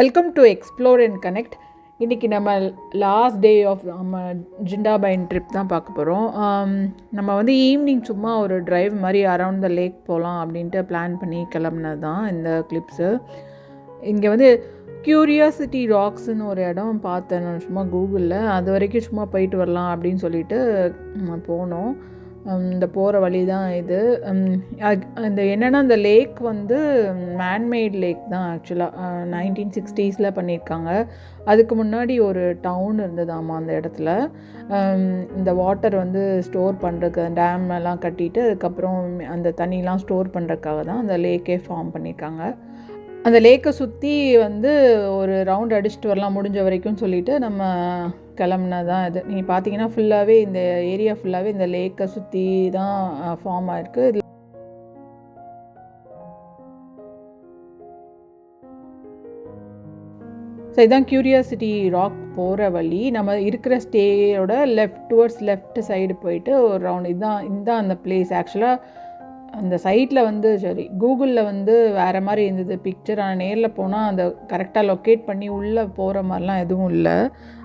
Welcome to explore and connect. இன்றைக்கி நம்ம last day of நம்ம ஜிண்டாபைன் ட்ரிப் தான் பார்க்க போகிறோம். நம்ம வந்து ஈவினிங் சும்மா ஒரு ட்ரைவ் மாதிரி அரவுண்ட் த லேக் போகலாம் அப்படின்ட்டு பிளான் பண்ணி கிளம்புனது தான் இந்த கிளிப்ஸு. இங்கே வந்து க்யூரியாசிட்டி ராக்ஸ்ன்னு ஒரு இடம் பார்த்தேன் நான் சும்மா கூகுளில். அது வரைக்கும் சும்மா போயிட்டு வரலாம் அப்படின்னு சொல்லிட்டு போனோம். இந்த போகிற வழி தான் இது. இந்த என்னென்னா இந்த லேக் வந்து மேன்மேட் லேக் தான் ஆக்சுவலாக. 1960s பண்ணியிருக்காங்க. அதுக்கு முன்னாடி ஒரு டவுன் இருந்ததாம்மா அந்த இடத்துல. இந்த வாட்டர் வந்து ஸ்டோர் பண்ணுறதுக்கு டேம் எல்லாம் கட்டிட்டு அதுக்கப்புறம் அந்த தண்ணிலாம் ஸ்டோர் பண்ணுறதுக்காக தான் அந்த லேக்கே ஃபார்ம் பண்ணியிருக்காங்க. அந்த லேக்கை சுற்றி வந்து ஒரு ரவுண்ட் அடிச்சுட்டு வரலாம் முடிஞ்ச வரைக்கும் சொல்லிவிட்டு நம்ம கிளம்புனதான் இது. நீங்கள் பார்த்தீங்கன்னா ஃபுல்லாகவே இந்த ஏரியா ஃபுல்லாகவே இந்த லேக்கை சுற்றி தான் ஃபார்ம் ஆகிருக்கு. இதில் ஸோ இதுதான் க்யூரியாசிட்டி ராக் போகிற வழி. நம்ம இருக்கிற ஸ்டேயோட டுவர்ட்ஸ் லெஃப்ட் சைடு போயிட்டு ஒரு ரவுண்ட் இதுதான் அந்த பிளேஸ். ஆக்சுவலாக அந்த சைட்டில் வந்து சரி கூகுளில் வந்து வேறு மாதிரி இருந்தது பிக்சர். ஆனால் நேரில் போனால் அந்த கரெக்டாக லொக்கேட் பண்ணி உள்ளே போகிற மாதிரிலாம் எதுவும் இல்லை.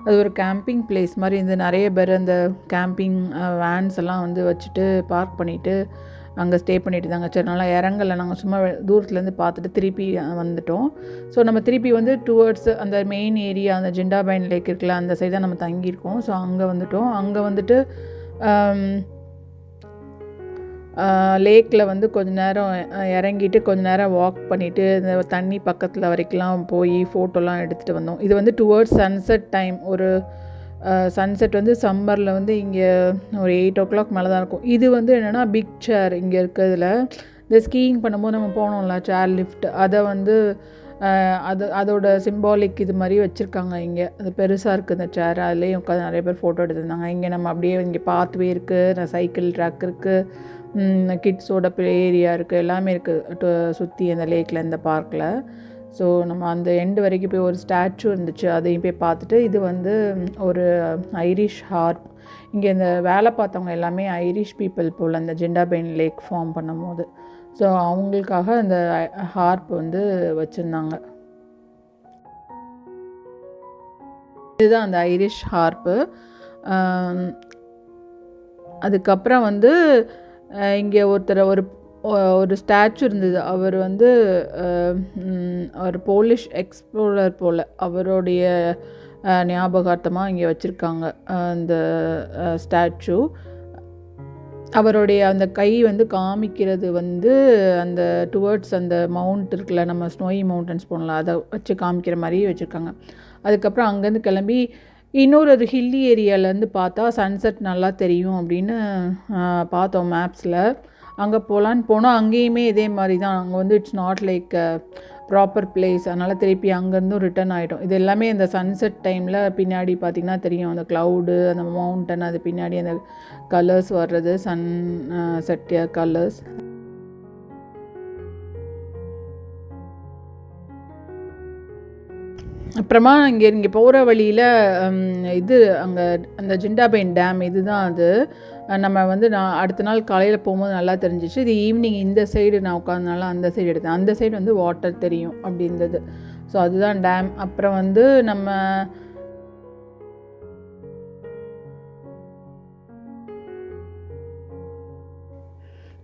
அது ஒரு கேம்பிங் பிளேஸ் மாதிரி இருந்து நிறைய பேர் அந்த கேம்பிங் வேன்ஸ் எல்லாம் வந்து வச்சுட்டு பார்க் பண்ணிவிட்டு அங்கே ஸ்டே பண்ணிட்டு இருந்தாங்க. சரி நல்லா இறங்கலை, நாங்கள் சும்மா தூரத்துலேருந்து பார்த்துட்டு திருப்பி வந்துட்டோம். ஸோ நம்ம திருப்பி வந்து டுவர்ட்ஸ் அந்த மெயின் ஏரியா அந்த ஜிண்டாபைன் லேக் இருக்குல்ல அந்த சைடு தான் நம்ம தங்கியிருக்கோம். ஸோ அங்கே வந்துட்டோம். அங்கே வந்துட்டு லேக்கில் வந்து கொஞ்ச நேரம் இறங்கிட்டு கொஞ்ச நேரம் வாக் பண்ணிவிட்டு இந்த தண்ணி பக்கத்தில் வரைக்கும்லாம் போய் ஃபோட்டோலாம் எடுத்துகிட்டு வந்தோம். இது வந்து டுவர்ட்ஸ் சன்செட் டைம். ஒரு சன்செட் வந்து சம்மரில் வந்து இங்கே ஒரு 8 o'clock மேலே தான் இருக்கும். இது வந்து என்னென்னா பிக் சேர் இங்கே இருக்கிறதுல இந்த ஸ்கீயிங் பண்ணும்போது நம்ம போனோம்ல சேர் லிஃப்ட், அதை வந்து அதோட சிம்பாலிக் இது மாதிரி வச்சுருக்காங்க. இங்கே அது பெருசாக இருக்குது இந்த சேர். அதுலேயும் உட்காந்து நிறைய பேர் ஃபோட்டோ எடுத்துருந்தாங்க. இங்கே நம்ம அப்படியே இங்கே பாத்வே இருக்குது, சைக்கிள் ட்ராக் இருக்குது, கிட்ஸோட ப்ளே ஏரியா இருக்குது, எல்லாமே இருக்குது சுற்றி அந்த லேக்கில் இந்த பார்க்கில். ஸோ நம்ம அந்த எண்டு வரைக்கும் போய் ஒரு ஸ்டாச்சு இருந்துச்சு, அதையும் போய் பார்த்துட்டு இது வந்து ஒரு ஐரிஷ் ஹார்ப். இங்கே இந்த வேலை பார்த்தவங்க எல்லாமே ஐரிஷ் பீப்புள் போல் அந்த ஜிண்டாபைன் லேக் ஃபார்ம் பண்ணும் போது. ஸோ அவங்களுக்காக அந்த ஹார்ப் வந்து வச்சுருந்தாங்க. இதுதான் அந்த ஐரிஷ் ஹார்ப்பு. அதுக்கப்புறம் வந்து இங்கே ஒரு ஸ்டாச்சு இருந்தது. அவர் வந்து ஒரு போலிஷ் எக்ஸ்ப்ளோரர் போல், அவருடைய ஞாபகார்த்தமாக இங்கே வச்சுருக்காங்க அந்த ஸ்டாச்சு. அவருடைய அந்த கை வந்து காமிக்கிறது வந்து அந்த டுவர்ட்ஸ் அந்த மவுண்ட் இருக்குல்ல, நம்ம ஸ்னோயி மவுண்டன்ஸ் போனலாம், அதை வச்சு காமிக்கிற மாதிரியே வச்சுருக்காங்க. அதுக்கப்புறம் அங்கேருந்து கிளம்பி இன்னொரு ஹில்லி ஏரியாவிலேருந்து பார்த்தா சன்செட் நல்லா தெரியும் அப்படின்னு பார்த்தோம் மேப்ஸில். அங்கே போகலான்னு போனோம். அங்கேயுமே இதே மாதிரி தான். அங்கே வந்து it's not like proper place. அதனால் திருப்பி அங்கேருந்தும் ரிட்டர்ன் ஆகிட்டோம். இது எல்லாமே இந்த சன்செட் டைமில் பின்னாடி பார்த்திங்கன்னா தெரியும் அந்த க்ளவுடு, அந்த மவுண்டன், அது பின்னாடி அந்த கலர்ஸ் வர்றது, சன் செட்டிய கலர்ஸ். அப்புறமா இங்கே போகிற வழியில் இது அங்கே அந்த ஜிண்டாபைன் டேம் இதுதான் அது. நம்ம வந்து நான் அடுத்த நாள் காலையில் போகும்போது நல்லா தெரிஞ்சிச்சு. இது ஈவினிங் இந்த சைடு நான் உட்காந்தனால அந்த சைடு எடுத்தேன். அந்த சைடு வந்து வாட்டர் தெரியும் அப்படி இருந்தது. ஸோ அதுதான் டேம். அப்புறம் வந்து நம்ம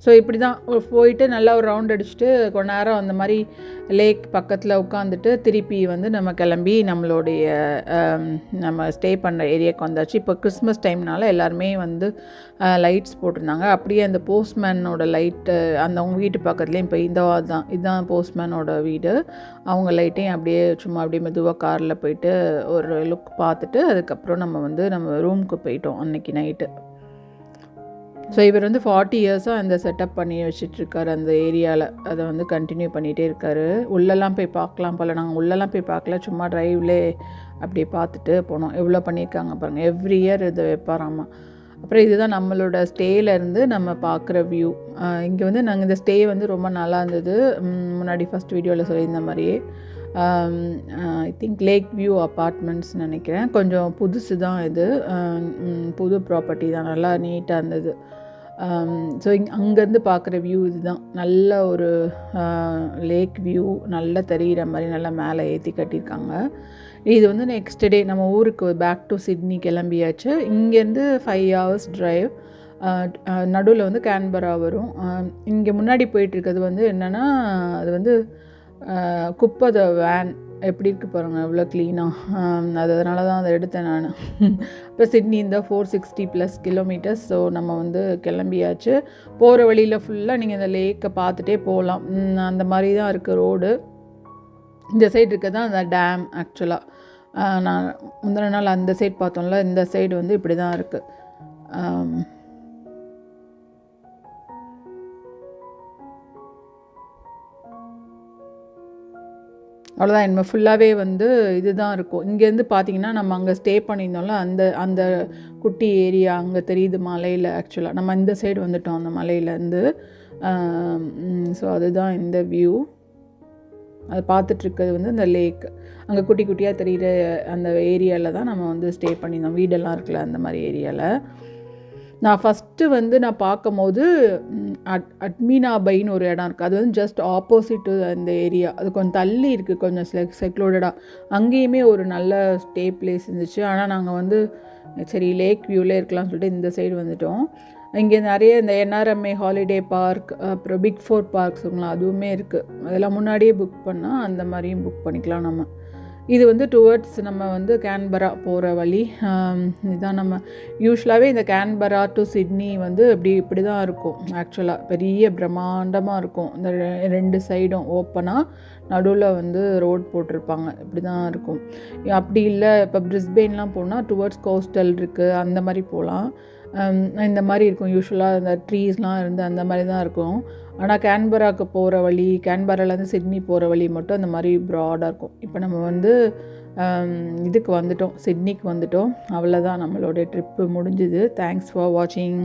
ஸோ இப்படி தான் போயிட்டு நல்லா ஒரு ரவுண்ட் அடிச்சுட்டு கொஞ்ச நேரம் அந்த மாதிரி லேக் பக்கத்தில் உட்காந்துட்டு திருப்பி வந்து நம்ம கிளம்பி நம்ம ஸ்டே பண்ணுற ஏரியாவுக்கு வந்தாச்சு. இப்போ கிறிஸ்மஸ் டைம்னால எல்லாருமே வந்து லைட்ஸ் போட்டிருந்தாங்க. அப்படியே அந்த போஸ்ட்மேனோட லைட்டு அவங்க வீட்டு பக்கத்துலேயும் இப்போ இதுதான் போஸ்ட்மேனோட வீடு. அவங்க லைட்டையும் அப்படியே மெதுவாக காரில் போயிட்டு ஒரு லுக் பார்த்துட்டு அதுக்கப்புறம் நம்ம ரூமுக்கு போயிட்டோம் அன்றைக்கி நைட்டு. ஸோ இவர் வந்து 40 இயர்ஸாக அந்த செட்டப் பண்ணி வச்சிட்ருக்காரு அந்த ஏரியாவில். அதை வந்து கண்டினியூ பண்ணிகிட்டே இருக்கார். உள்ளெல்லாம் போய் பார்க்கலாம் போல். நாங்கள் உள்ளெல்லாம் போய் பார்க்கல, சும்மா ட்ரைவ்லே அப்படியே பார்த்துட்டு போனோம். எவ்வளோ பண்ணியிருக்காங்க பாருங்கள். எவ்ரி இயர் இதை வைப்பாராமா. அப்புறம் இதுதான் நம்மளோட ஸ்டேலேருந்து நம்ம பார்க்குற வியூ. இங்கே வந்து நாங்கள் இந்த ஸ்டே வந்து ரொம்ப நல்லா இருந்தது. முன்னாடி ஃபஸ்ட் வீடியோவில் சொல்லியிருந்த மாதிரியே I think lake view apartments நினைக்கிறேன். கொஞ்சம் புதுசு தான் இது, புது ப்ராப்பர்ட்டி தான், நல்லா நீட்டாக இருந்தது. ஸோ அங்கேருந்து பார்க்குற வியூ இதுதான். நல்ல ஒரு லேக் வியூ நல்லா தெரிகிற மாதிரி நல்லா மேலே ஏற்றி கட்டியிருக்காங்க. இது வந்து நெக்ஸ்ட் டே நம்ம ஊருக்கு பேக் டு சிட்னி கிளம்பியாச்சு. இங்கேருந்து 5 hours ட்ரைவ். நடுவில் வந்து கேன்பரா வரும். இங்கே முன்னாடி போயிட்டுருக்கிறது வந்து என்னென்னா, அது வந்து குப்பை வேன் எப்படி இருக்குது பாருங்கள், எவ்வளோ க்ளீனாக. அதனால தான் அதை எடுத்தேன் நான். இப்போ சிட்னி இந்த 460+ கிலோமீட்டர்ஸ். ஸோ நம்ம வந்து கிளம்பியாச்சு. போகிற வழியில் ஃபுல்லாக நீங்கள் இந்த லேக்கை பார்த்துட்டே போகலாம். அந்த மாதிரி தான் இருக்குது ரோடு. இந்த சைடு இருக்க தான் அந்த டேம். ஆக்சுவலாக நான் முந்தின நாள் அந்த சைடு பார்த்தோம்ல, இந்த சைடு வந்து இப்படி தான் இருக்குது. அவ்வளோதான். இனிமேல் ஃபுல்லாகவே வந்து இது தான் இருக்கும். இங்கேருந்து பார்த்திங்கன்னா நம்ம அங்கே ஸ்டே பண்ணியிருந்தோம்ல, அந்த அந்த குட்டி ஏரியா அங்கே தெரியுது மலையில். ஆக்சுவலாக நம்ம இந்த சைடு வந்துட்டோம் அந்த மலையிலேருந்து. ஸோ அதுதான் இந்த வியூ. அதை பார்த்துட்ருக்கிறது வந்து இந்த லேக். அங்கே குட்டி குட்டியாக தெரிகிற அந்த ஏரியாவில் தான் நம்ம வந்து ஸ்டே பண்ணியிருந்தோம். வீடெல்லாம் இருக்குல்ல, அந்த மாதிரி ஏரியாவில். நான் ஃபஸ்ட்டு வந்து நான் பார்க்கும்போது அட்மீனா பைன்னு ஒரு இடம் இருக்குது. அது வந்து ஜஸ்ட் ஆப்போசிட்டு அந்த ஏரியா. அது கொஞ்சம் தள்ளி இருக்குது, கொஞ்சம் செக்லோடடாக. அங்கேயுமே ஒரு நல்ல ஸ்டே பிளேஸ் இருந்துச்சு. ஆனால் நாங்கள் வந்து சரி லேக் வியூவில் இருக்கலாம்னு சொல்லிட்டு இந்த சைடு வந்துட்டோம். இங்கே நிறைய இந்த NRMA ஹாலிடே பார்க், அப்புறம் பிக் 4 பார்க்ஸுங்களா, அதுவுமே இருக்குது. அதெல்லாம் முன்னாடியே புக் பண்ணால் அந்த மாதிரியும் புக் பண்ணிக்கலாம் நம்ம. இது வந்து டுவர்ட்ஸ் நம்ம வந்து கேன்பரா போகிற வழி. இதுதான் நம்ம யூஸ்வலாகவே இந்த கேன்பரா டு சிட்னி வந்து இப்படி தான் இருக்கும். ஆக்சுவலாக பெரிய பிரம்மாண்டமாக இருக்கும். இந்த 2 சைடும் ஓப்பனாக, நடுவில் வந்து ரோட் போட்டிருப்பாங்க. இப்படி தான் இருக்கும். அப்படி இல்லை, இப்போ பிரிஸ்பெயின்லாம் போனால் டுவர்ட்ஸ் கோஸ்டல் இருக்குது, அந்த மாதிரி போகலாம். இந்த மாதிரி இருக்கும். யூஸ்வலாக இந்த ட்ரீஸ்லாம் இருந்து அந்த மாதிரி தான் இருக்கும். ஆனால் கேன்பராவுக்கு போகிற வழி, கேன்பராலேருந்து சிட்னி போகிற வழி மட்டும் அந்த மாதிரி ப்ராடாக இருக்கும். இப்போ நம்ம வந்து இதுக்கு வந்துட்டோம், சிட்னிக்கு வந்துட்டோம். அவ்வளோதான், நம்மளுடைய ட்ரிப்பு முடிஞ்சுது. தேங்க்ஸ் ஃபார் வாட்சிங்.